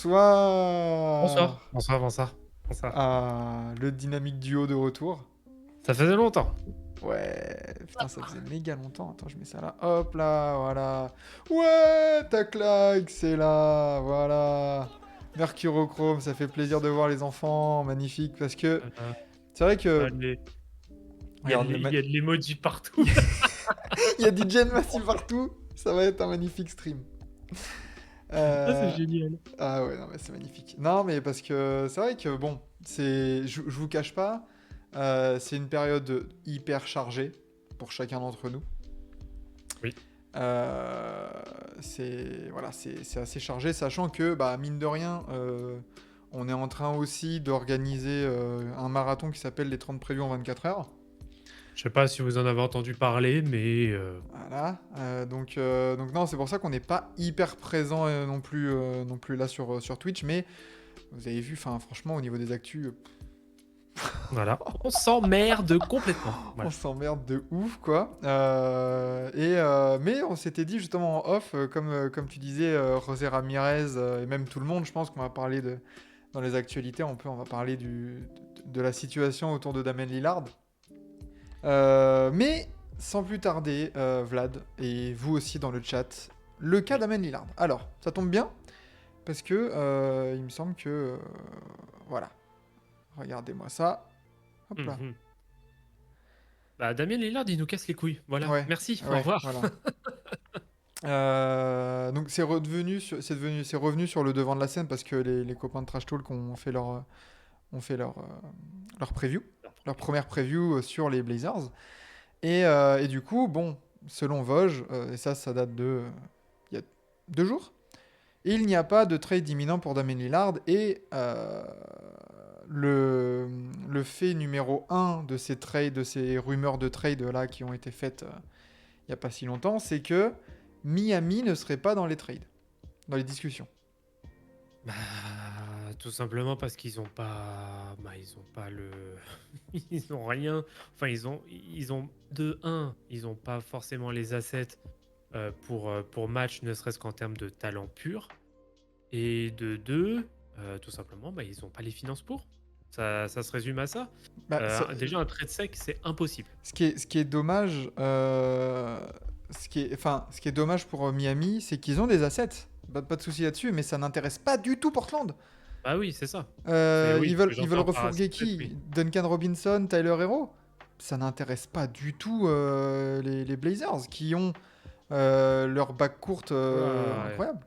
Bonsoir. Bonsoir. Bonsoir, bonsoir. Bonsoir. Ah, le dynamique duo de retour. Ça faisait longtemps. Ouais, putain, ça faisait méga longtemps. Attends, je mets ça là. Hop là, voilà. Ouais, tac là, là, voilà. Mercurochrome, ça fait plaisir de voir les enfants, magnifique. Parce que Heu, c'est vrai que, les regarde, il y a de l'emoji partout. il y a DJ Massive partout. Ça va être un magnifique stream. Ah, c'est Euh, génial. Ah ouais, non, mais c'est magnifique. Non, mais parce que c'est vrai que bon, je vous cache pas, c'est une période hyper chargée pour chacun d'entre nous. Oui. Euh, c'est assez chargé, sachant que bah mine de rien, on est en train aussi d'organiser un marathon qui s'appelle les 30 prévus en 24 heures. Je sais pas si vous en avez entendu parler, mais Voilà, donc non, c'est pour ça qu'on n'est pas hyper présent non plus là sur Twitch, mais vous avez vu, enfin franchement au niveau des actus, voilà, on s'emmerde complètement. on Voilà. s'emmerde de ouf, quoi. Mais on s'était dit justement en off, comme tu disais, José Ramirez, et même tout le monde, je pense qu'on va parler dans les actualités, on va parler de la situation autour de Damien Lillard. Mais sans plus tarder, Vlad, et vous aussi dans le chat, le cas Oui. Damien Lillard. Alors, ça tombe bien, parce que il me semble que... voilà, regardez-moi ça. Hop là. Mmh. Bah, Damien Lillard, il nous casse les couilles. Voilà. Ouais, Merci, au ouais, revoir. voilà. Donc c'est revenu sur le devant de la scène parce que les copains de Trash Talk ont fait leur preview, leur première preview sur les Blazers. Et du coup, bon, selon Vosges, et ça date de il y a 2 jours, il n'y a pas de trade imminent pour Damien Lillard et le, le fait numéro un de ces trades, de ces rumeurs de trade là qui ont été faites il n'y a pas si longtemps, c'est que Miami ne serait pas dans les trades, dans les discussions. Bah, tout simplement parce qu'ils ont pas ils ont pas le ils ont rien. Enfin, ils ont de un, ils ont pas forcément les assets, pour match, ne serait-ce qu'en termes de talent pur. Et de 2, tout simplement, ils ont pas les finances pour. Ça se résume à ça. Bah, Déjà un trade sec, c'est impossible. ce qui est dommage, ce qui est dommage pour Miami, c'est qu'ils ont des assets. Pas de souci là-dessus, mais ça n'intéresse pas du tout Portland. Bah oui, c'est ça. C'est oui, ce que Ils veulent j'entends par refourguer asset, qui? oui. Duncan Robinson, Tyler Hero? Ça n'intéresse pas du tout les Blazers, qui ont leur back courte Ouh là, incroyable.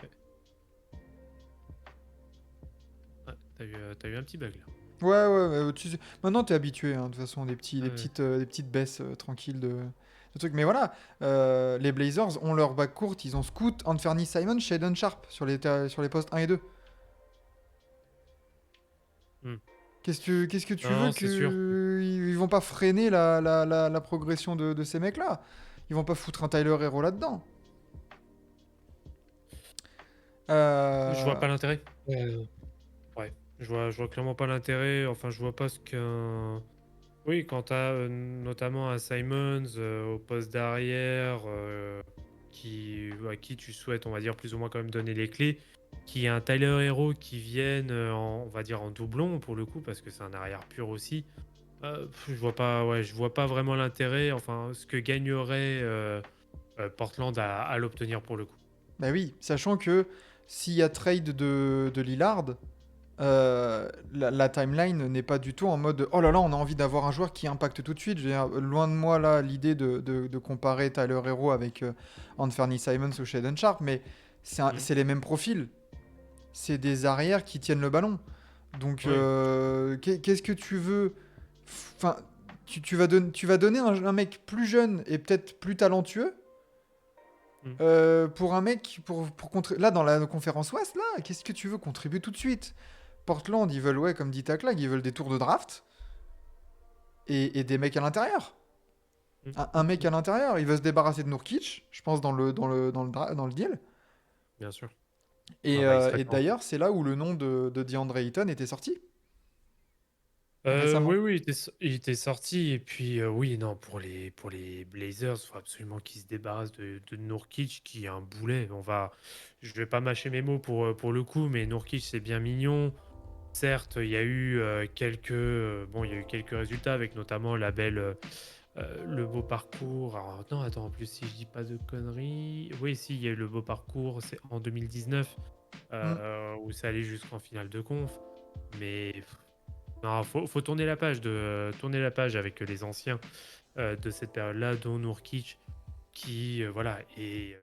ouais. Ouais, tu eu un petit bug là. Ouais, ouais, tu sais, maintenant t'es habitué, hein, de toute façon, Ouais, des petites baisses tranquilles de trucs. Mais voilà, les Blazers ont leur back courte, ils ont Scoot, Anthony Simon, Shaden Sharp sur les postes 1 et 2. mmh. Qu'est-ce que tu veux Non, c'est sûr. que... Ils vont pas freiner la progression de ces mecs-là. Ils vont pas foutre un Tyler Hero là-dedans. Je vois Euh, pas l'intérêt. Ouais, je vois clairement pas l'intérêt. Enfin, je vois pas ce qu'un oui, quand tu as, notamment un Simons, au poste d'arrière, à qui tu souhaites, on va dire, plus ou moins quand même donner les clés, qui a un Tyler Herro qui vienne, on va dire en doublon pour le coup, parce que c'est un arrière pur aussi. Je vois pas, ouais, je vois pas vraiment l'intérêt, enfin, ce que gagnerait, Portland à l'obtenir pour le coup. Bah oui, sachant que s'il y a trade de Lillard, la timeline n'est pas du tout en mode oh là là, on a envie d'avoir un joueur qui impacte tout de suite. Je veux dire, loin de moi là l'idée de comparer Tyler Hero avec Anthony Simons ou Shaden Sharp, mais Mmh. c'est les mêmes profils. C'est des arrières qui tiennent le ballon. Donc Oui. qu'est-ce que tu veux? Enfin, tu vas donner un mec plus jeune et peut-être plus talentueux Mmh. pour un mec, là dans la conférence Ouest, là, qu'est-ce que tu veux contribuer tout de suite? Portland, ils veulent, ouais, comme dit Taklag, ils veulent des tours de draft et des mecs à l'intérieur. Mmh. Un mec à l'intérieur, il veut se débarrasser de Nurkic, je pense, dans le deal. Bien sûr. Il Et serait temps. d'ailleurs, c'est là où le nom de DeAndre Ayton était sorti. récemment. Oui, oui, il était sorti et puis, oui, non, pour les Blazers, faut absolument qu'ils se débarrassent de Nurkic qui est un boulet. Je vais pas mâcher mes mots pour le coup, mais Nurkic, c'est bien mignon. Certes, il y a eu, il y a eu quelques résultats avec notamment le beau parcours. Alors non, attends, en plus, si je dis pas de conneries, oui, si, il y a eu le beau parcours, c'est en 2019, Mm. où ça allait jusqu'en finale de conf. Mais non, faut tourner la page avec les anciens de cette période-là, dont Nurkic, qui voilà et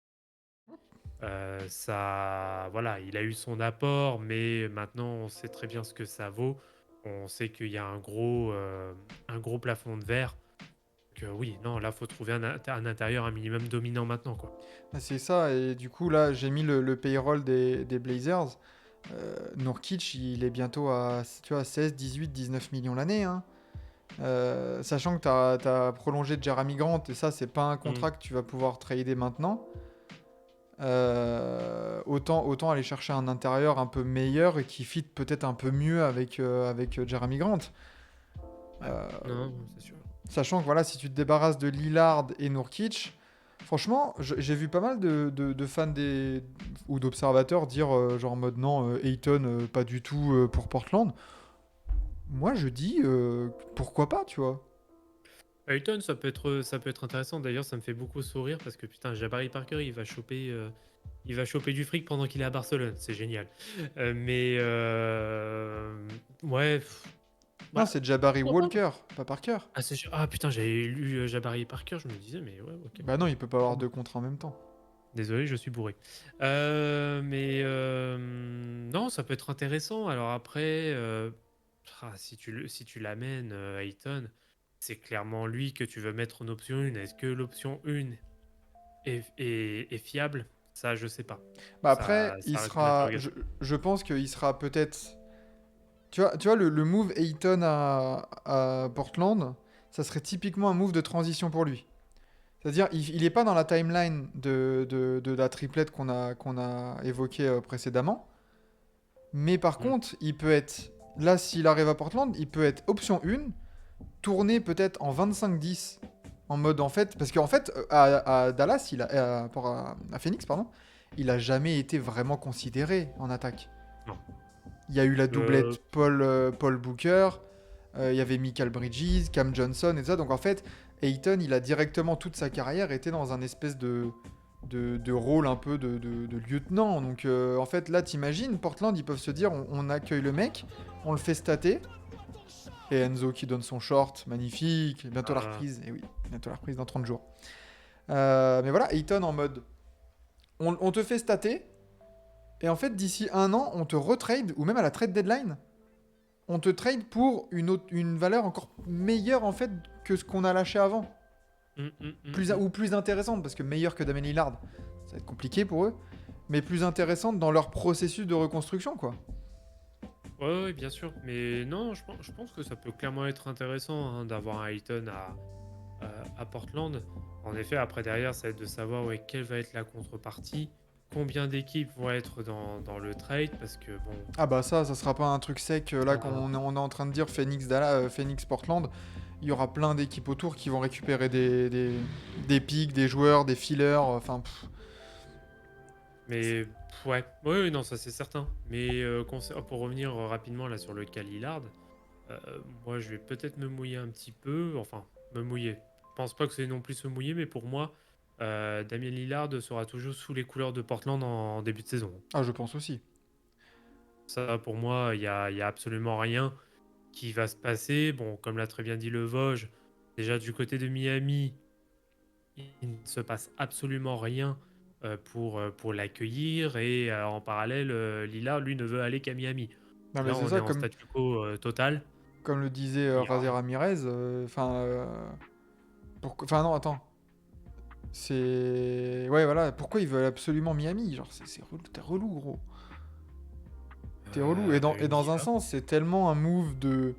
ça, voilà, il a eu son apport, mais maintenant on sait très bien ce que ça vaut. On sait qu'il y a un gros plafond de verre. Que oui, non, là faut trouver un intérieur un minimum dominant maintenant, quoi. Bah, c'est ça, et du coup, là, j'ai mis le payroll des Blazers. Nurkic, il est bientôt à, tu vois, 16, 18, 19 millions l'année, hein. Sachant que tu as prolongé Jeremy Grant, et ça, c'est pas un Mm. contrat que tu vas pouvoir trader maintenant. Autant aller chercher un intérieur un peu meilleur et qui fit peut-être un peu mieux avec Jeremy Grant. Ouais. Euh, Non, c'est sûr. Sachant que voilà, si tu te débarrasses de Lillard et Nurkic, franchement, j'ai vu pas mal de fans ou d'observateurs dire genre en mode non, Ayton, pas du tout pour Portland. Moi, je dis pourquoi pas, tu vois. Ayton, ça peut être intéressant. D'ailleurs, ça me fait beaucoup sourire parce que putain, Jabari Parker, il va choper du fric pendant qu'il est à Barcelone. C'est génial. Mais ouais, Non, bah, c'est Jabari pourquoi pas? Walker, pas Parker. Ah putain, j'avais lu Jabari Parker, je me disais, mais ouais, ok. Bah non, il peut pas avoir Pardon. deux contrats en même temps. Désolé, je suis bourré. Non, ça peut être intéressant. Alors après, si tu l'amènes, Ayton, c'est clairement lui que tu veux mettre en option 1. Est-ce que l'option 1 est fiable? Ça, je sais pas. Bah après, il Ça reste une sera, interrogation. je pense qu'il sera peut-être. Tu vois le move Ayton à Portland, ça serait typiquement un move de transition pour lui. C'est-à-dire, il est pas dans la timeline de la triplette qu'on a évoquée précédemment. Mais par Mm. contre, il peut être. Là, s'il arrive à Portland, il peut être option 1, tourné peut-être en 25-10. En mode, en fait. Parce qu'en fait, à Dallas, à Phoenix, pardon, il a jamais été vraiment considéré en attaque. Non. Il y a eu la Euh, doublette Paul Booker, il y avait Michael Bridges, Cam Johnson et ça. Donc en fait, Ayton, il a directement toute sa carrière été dans un espèce de rôle un peu de lieutenant. Donc en fait, là, t'imagines, Portland, ils peuvent se dire on accueille le mec, on le fait stater. Et Enzo qui donne son short, magnifique. Bientôt la euh, reprise, et oui, bientôt la reprise dans 30 jours. Mais voilà, Ayton en mode on te fait stater, et en fait, d'ici un an, on te retrade, ou même à la trade deadline, on te trade pour une valeur encore meilleure en fait que ce qu'on a lâché avant. mm, mm, mm, mm. Ou plus intéressante, parce que meilleure que Damien Lillard, ça va être compliqué pour eux, mais plus intéressante dans leur processus de reconstruction, quoi. Ouais, ouais, bien sûr. Mais non, je pense que ça peut clairement être intéressant hein, d'avoir un Ayton à Portland. En effet, après derrière, ça va être de savoir ouais, quelle va être la contrepartie, combien d'équipes vont être dans le trade, parce que bon, Ah bah ça sera pas un truc sec, là ah, on est en train de dire Phoenix, Phoenix Portland, il y aura plein d'équipes autour qui vont récupérer des pics, des joueurs, des fillers, enfin... mais ouais, ouais, ouais, non, ça c'est certain. Mais pour revenir rapidement là sur le cas Lillard, moi je vais peut-être me mouiller un petit peu, enfin me mouiller. Je pense pas que c'est non plus se mouiller, mais pour moi, Damien Lillard sera toujours sous les couleurs de Portland en début de saison. Ah, je pense aussi. Ça, pour moi, il y a absolument rien qui va se passer. Bon, comme l'a très bien dit le Vosges, déjà du côté de Miami, il ne se passe absolument rien pour l'accueillir. Et en parallèle, Lillard, lui, ne veut aller qu'à Miami. Non mais Là, c'est on est ça, en statu quo total. comme le disait Il y Razer a- Ramirez, enfin non, attends. C'est... Ouais, voilà, pourquoi ils veulent absolument Miami? Genre, c'est relou, t'es relou, gros. T'es relou. Et une dans un diva. sens, c'est tellement un move de...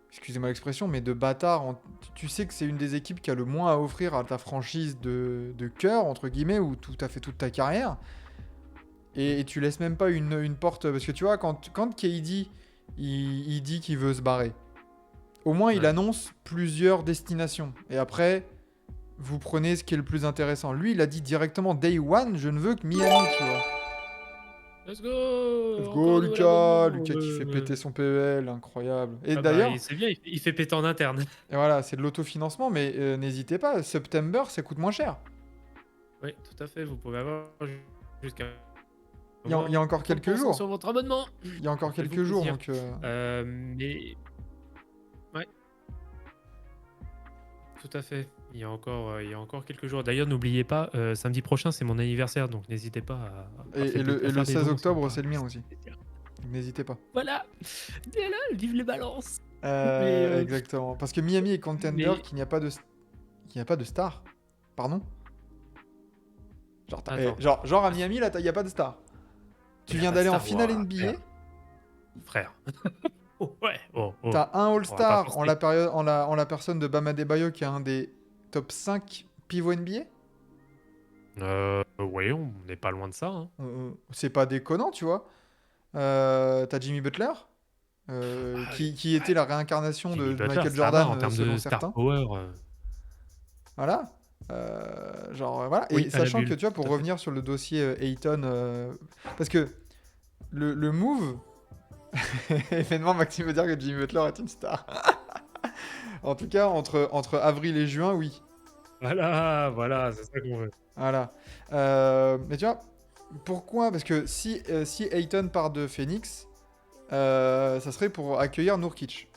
Excusez-moi l'expression, mais de bâtard. Tu sais que c'est une des équipes qui a le moins à offrir à ta franchise de cœur, entre guillemets, où tu as fait toute ta carrière. Et tu laisses même pas une porte... Parce que tu vois, quand KD, il dit qu'il veut se barrer, au moins il Ouais. annonce plusieurs destinations. Et après, vous prenez ce qui est le plus intéressant. Lui, il a dit directement Day One, je ne veux que Miami, tu vois. Let's Let's go! Encore go, un nouvel abonnement! Lucas qui fait péter son PEL, incroyable. Et Ah bah, d'ailleurs, c'est bien, il fait péter en interne. et voilà, c'est de l'autofinancement, mais n'hésitez pas, September, ça coûte moins cher. Oui, tout à fait, vous pouvez avoir jusqu'à Il y a moins encore quelques 30% jours. sur votre abonnement. Il y a encore Donc faites-vous quelques jours, plaisir. donc Mais ouais, tout à fait. Il y a encore quelques jours. D'ailleurs, n'oubliez pas, samedi prochain, c'est mon anniversaire, donc n'hésitez pas à et le faire des 16 dons, ça me octobre, fera c'est le mien ça me aussi. fait plaisir. Donc n'hésitez pas. Voilà! Et là, vive les balances! Mais, Exactement. Parce que Miami est contender mais qu'il n'y a pas de qu'il n'y a pas de star. Pardon? Genre, attends, genre à Miami, là, il n'y a pas de star. il Tu y a viens pas de d'aller en Star finale Wars, NBA, frère. Oh, ouais, oh, oh, t'as un on va pas All-Star en forcer. la période, en la personne de Bam Adebayo, qui est un des top 5 pivots NBA. Oui, on n'est pas loin de ça, hein. C'est pas déconnant, tu vois. T'as Jimmy Butler, Ah, qui était la réincarnation Jimmy de Butler, Michael ça va Jordan, en termes selon de star certains. power. Voilà. Voilà. Oui, Et à la sachant que, bulle, tu vois, tout pour à fait. revenir sur le dossier Ayton, parce que le move, événement, Maxime veut dire que Jimmy Butler est une star. En tout cas, entre avril et juin, oui. Voilà, voilà, c'est ça qu'on veut. Voilà. Mais tu vois, pourquoi? Parce que si Ayton part de Phoenix, ça serait pour accueillir Nurkic.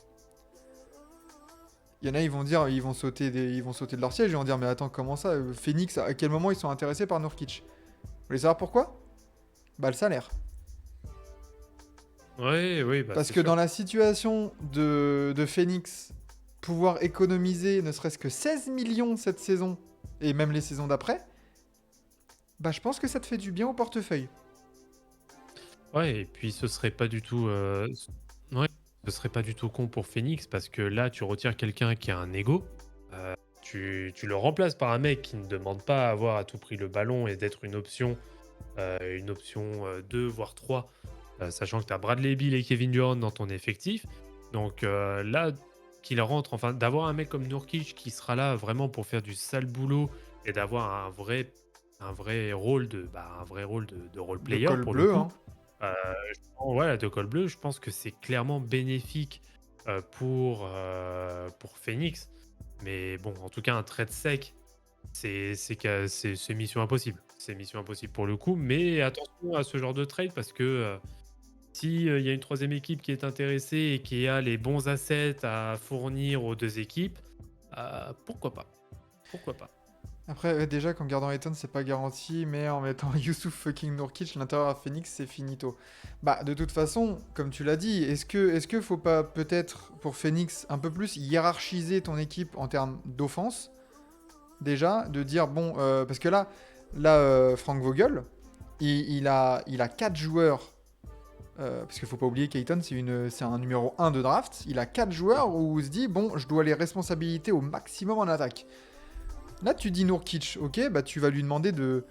Il y en a, ils vont dire, ils vont sauter de leur siège, ils vont dire, mais attends, comment ça? Phoenix, à quel moment ils sont intéressés par Nurkic? Vous voulez savoir pourquoi? Bah, le salaire. Oui, oui, bah Parce c'est que sûr. dans la situation de Phoenix, pouvoir économiser ne serait-ce que 16 millions cette saison, et même les saisons d'après, bah je pense que ça te fait du bien au portefeuille. Ouais, et puis ce serait pas du tout, ouais, ce serait pas du tout con pour Phoenix parce que là, tu retires quelqu'un qui a un ego, tu le remplaces par un mec qui ne demande pas à avoir à tout prix le ballon et d'être une option 2 voire 3, sachant que tu as Bradley Beal et Kevin Durant dans ton effectif. Donc là, qu'il rentre, enfin, d'avoir un mec comme Nurkic qui sera là vraiment pour faire du sale boulot et d'avoir un vrai rôle de role De player col pour le bleu, coup. hein. Euh, ouais, de col bleu, je pense que c'est clairement bénéfique pour Phoenix. Mais bon, en tout cas, un trade sec, c'est mission impossible. C'est mission impossible pour le coup. Mais attention à ce genre de trade parce que si il y a une troisième équipe qui est intéressée et qui a les bons assets à fournir aux deux équipes, pourquoi pas? Pourquoi pas? Après, déjà qu'en gardant Ayton, c'est pas garanti, mais en mettant Youssouf fucking Nurkic, l'intérieur à Phoenix, c'est finito. Bah, de toute façon, comme tu l'as dit, est-ce que faut pas peut-être, pour Phoenix, un peu plus hiérarchiser ton équipe en termes d'offense? Déjà, de dire, bon, parce que là, Frank Vogel, il a 4 joueurs, parce qu'il faut pas oublier qu'Ayton, c'est un numéro 1 de draft, il a 4 joueurs où il se dit, bon, je dois les responsabiliser au maximum en attaque. Là, tu dis Nurkic, ok, bah tu vas lui demander de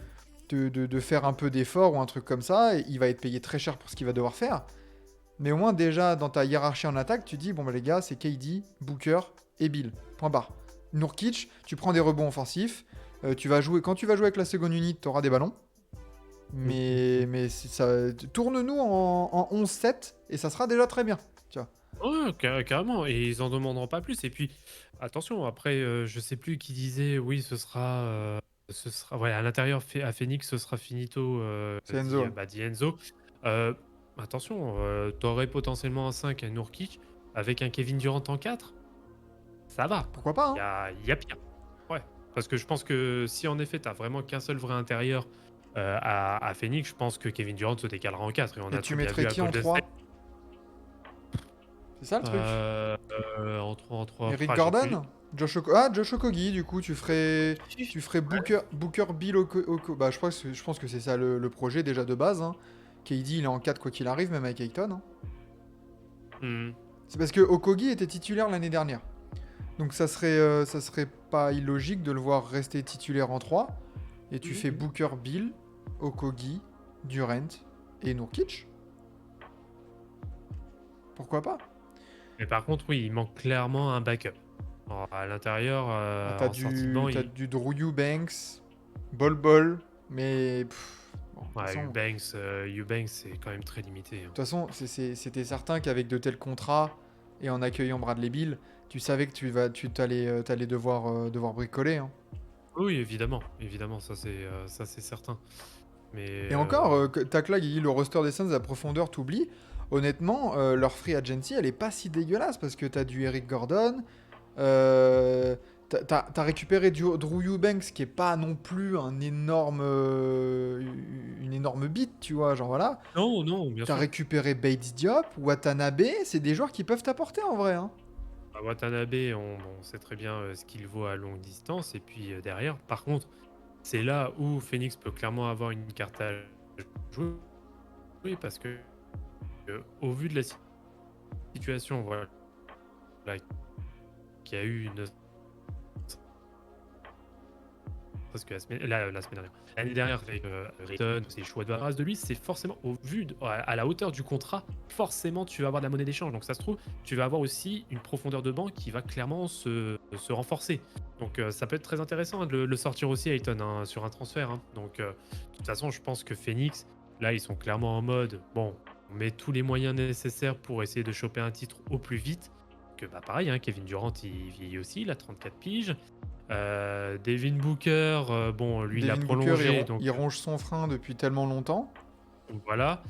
faire un peu d'effort ou un truc comme ça, et il va être payé très cher pour ce qu'il va devoir faire. Mais au moins, déjà, dans ta hiérarchie en attaque, tu dis, bon, bah les gars, c'est KD, Booker et Bill. Point barre. Nurkic, tu prends des rebonds offensifs, quand tu vas jouer avec la seconde unit, tu auras des ballons. Mais tourne-nous en 11-7, et ça sera déjà très bien. Tu vois. Ouais, carrément, et ils en demanderont pas plus. Et puis, attention, après, je sais plus qui disait, oui, ce sera, ouais, à l'intérieur, à Phoenix, ce sera finito, C'est Enzo. dit Enzo. Euh, attention, t'aurais potentiellement un 5 à Nurkic avec un Kevin Durant en 4, ça va. Pourquoi pas, Il y hein? a pire. Ouais, parce que je pense que si en effet, t'as vraiment qu'un seul vrai intérieur à Phoenix, je pense que Kevin Durant se décalera en 4 et on Et a tu très bien mettrais vu à qui en Golden State. 3? C'est ça le truc. En 3, Eric j'ai plus. Gordon? Josh Okogie, du coup, tu ferais Booker Bill Bah, je pense que c'est ça le projet déjà de base, hein. KD, il est en 4 quoi qu'il arrive, même avec Ayton, hein. Hmm. C'est parce que Okogie était titulaire l'année dernière. Donc ça serait pas illogique de le voir rester titulaire en 3. Et tu fais Mhm. Booker Bill, Okogie, Durant et Nurkic. Pourquoi pas? Mais par contre, oui, il manque clairement un backup. À l'intérieur, Ah, en sortie de banc, t'as du Drew Eubanks, Bol Bol, mais bon, de toute ouais, façon, Eubanks, c'est quand même très limité, hein. c'était certain qu'avec de tels contrats et en accueillant Bradley Beal, tu savais que t'allais devoir bricoler, hein. Oui, évidemment, évidemment, ça c'est certain. Mais Et encore, Taklag, il dit le roster des Suns, la profondeur, t'oublies. Honnêtement, leur free agency, elle est pas si dégueulasse parce que t'as du Eric Gordon, euh, t'as récupéré Drew Eubanks qui est pas non plus une énorme bite, tu vois, genre voilà. non, non, bien T'as sûr. récupéré Bates Diop, Watanabe, c'est des joueurs qui peuvent t'apporter en vrai, hein. Bah, Watanabe, on sait très bien ce qu'il vaut à longue distance. Et puis derrière, par contre, c'est là où Phoenix peut clairement avoir une carte à jouer. Oui, parce que au vu de la situation, voilà, qu'il y a eu une parce que la semaine dernière. L'année dernière, avec Rayton, ses choix de race de lui, c'est forcément, au vu à la hauteur du contrat, forcément, tu vas avoir de la monnaie d'échange. Donc, ça se trouve, tu vas avoir aussi une profondeur de banc qui va clairement se renforcer. Donc, ça peut être très intéressant, hein, de le sortir aussi, Ayton, hein, sur un transfert, hein. Donc, de toute façon, je pense que Phoenix, là, ils sont clairement en mode bon, on met tous les moyens nécessaires pour essayer de choper un titre au plus vite. Que bah pareil, hein, Kevin Durant, il vieillit aussi, il a 34 piges. Devin Booker, bon, lui, il l'a Devin Booker, prolongé, il ronge son frein depuis tellement longtemps. donc voilà.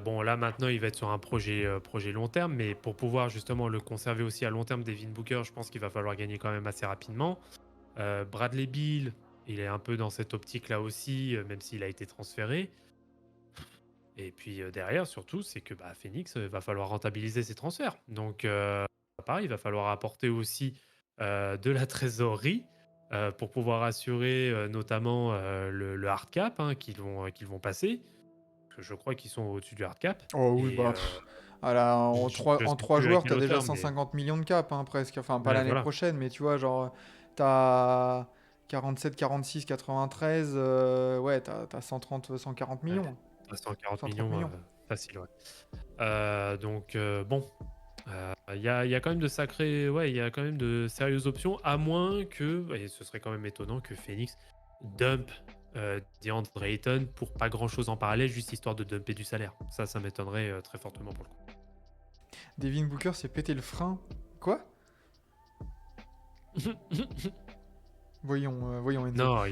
Bon, là, maintenant, il va être sur un projet long terme, mais pour pouvoir justement le conserver aussi à long terme, Devin Booker, je pense qu'il va falloir gagner quand même assez rapidement. Bradley Beal, il est un peu dans cette optique-là aussi, même s'il a été transféré. Et puis derrière, surtout, c'est que bah, Phoenix, va falloir rentabiliser ses transferts. Donc, pareil, il va falloir apporter aussi de la trésorerie pour pouvoir assurer notamment le hard cap, hein, qu'ils vont passer. Parce que je crois qu'ils sont au-dessus du hard cap. Oh oui, Et bah, voilà, je en sais trois plus à joueurs, quelle t'as déjà hauteur, mais 150 millions de cap, hein, presque. Enfin, pas ouais, l'année voilà. prochaine, mais tu vois, genre, t'as 47, 46, 93, ouais, t'as 130, 140 Ouais, millions. à 140 130 millions, millions. facile, ouais. Donc, bon. Il y a quand même de sacrés, ouais, il y a quand même de sérieuses options, à moins que, et ce serait quand même étonnant que Phoenix dump DeAndre Ayton pour pas grand chose en parallèle, juste histoire de dumper du salaire. Ça m'étonnerait très fortement pour le coup. Devin Booker s'est pété le frein. Quoi? Voyons Enzo. Non,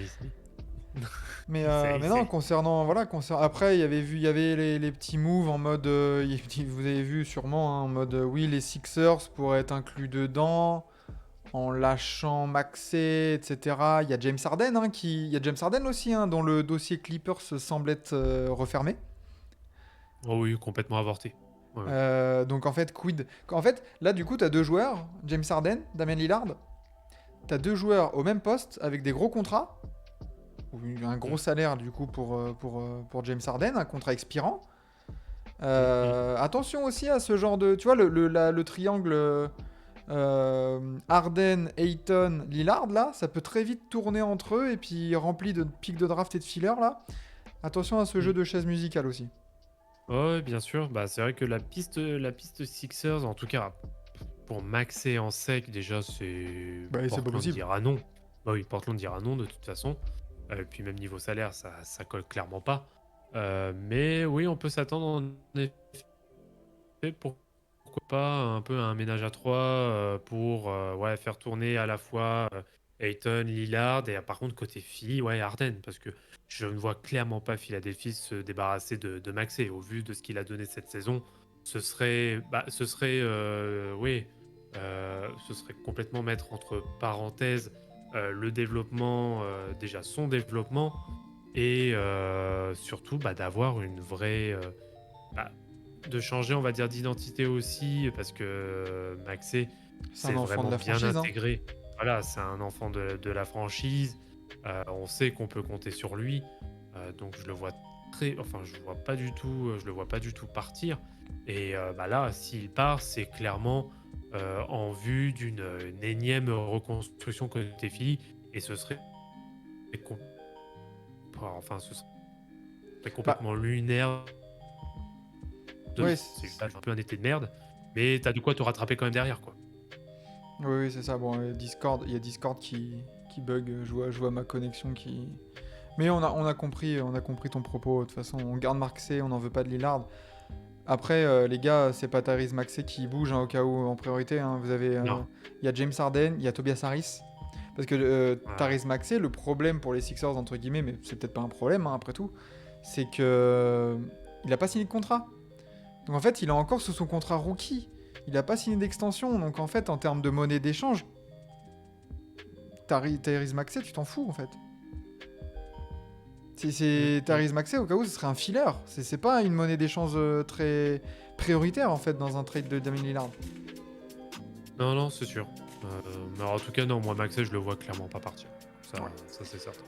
Mais non, concernant, voilà, après, il y avait les petits moves en mode, vous avez vu sûrement, hein, en mode, oui, les Sixers pourraient être inclus dedans, en lâchant Maxey, etc. Il y a James Harden, il y a James Harden aussi, hein, dont le dossier Clippers semble être refermé. Oh oui, complètement avorté. Ouais, ouais. Donc en fait, quid? En fait, là, du coup, t'as deux joueurs, James Harden, Damian Lillard. T'as deux joueurs au même poste avec des gros contrats, ou un gros Mm, salaire du coup pour James Harden, un contrat expirant. mm, mm. Attention aussi à ce genre de. Tu vois, le triangle Harden, Ayton, Lillard, là, ça peut très vite tourner entre eux et puis rempli de pics de draft et de fillers, là. Attention à ce jeu Mm. de chaises musicales aussi. Ouais, bien sûr. Bah, c'est vrai que la piste Sixers, en tout cas, pour maxer en sec, déjà, c'est Bah, c'est pas Portland possible. dira non. Bah oui, Portland dira non de toute façon. Et puis même niveau salaire, ça colle clairement pas. Mais oui, on peut s'attendre en effet, pourquoi pas, un peu à un ménage à trois pour ouais, faire tourner à la fois Ayton, Lillard, et par contre, côté Philly, ouais, Harden, parce que je ne vois clairement pas Philadelphie se débarrasser de Maxey. Au vu de ce qu'il a donné cette saison, oui, ce serait complètement mettre entre parenthèses le développement, déjà son développement, et surtout bah, d'avoir une vraie. Bah, de changer, on va dire, d'identité aussi, parce que Maxé C'est un s'est enfant de vraiment la bien franchise, hein. intégré. Voilà, c'est un enfant de la franchise. On sait qu'on peut compter sur lui. Donc je le vois enfin, je le vois pas du tout partir. Et bah là, s'il part, c'est clairement en vue d'une énième reconstruction côté Philly. Et ce serait, com- enfin, ce serait Bah, complètement lunaire. ouais, C'est un peu un été de merde. Mais t'as de quoi te rattraper quand même derrière, quoi. Oui, oui, c'est ça. Bon, il y a Discord qui bug. Je vois ma connexion qui. Mais on a compris ton propos. De toute façon, on garde Maxey, on n'en veut pas de Lillard. Après, les gars, c'est pas Tyrese Maxey qui bouge hein, au cas où en priorité. Hein. Vous avez, Non. il y a James Harden, il y a Tobias Harris. Parce que Ouais. Tyrese Maxey, le problème pour les Sixers entre guillemets, mais c'est peut-être pas un problème hein, après tout, c'est que il a pas signé de contrat. Donc en fait, il est encore sous son contrat rookie. Il a pas signé d'extension. Donc en fait, en termes de monnaie d'échange, Tyrese Maxey, tu t'en fous en fait. Mm, C'est mm. Tyrese Maxey, au cas où ce serait un filler. C'est pas une monnaie d'échange très prioritaire en fait dans un trade de Damian Lillard. Non, non, c'est sûr. Mais en tout cas, non, moi, Maxey, je le vois clairement pas partir. Ça, Ouais. ça c'est certain.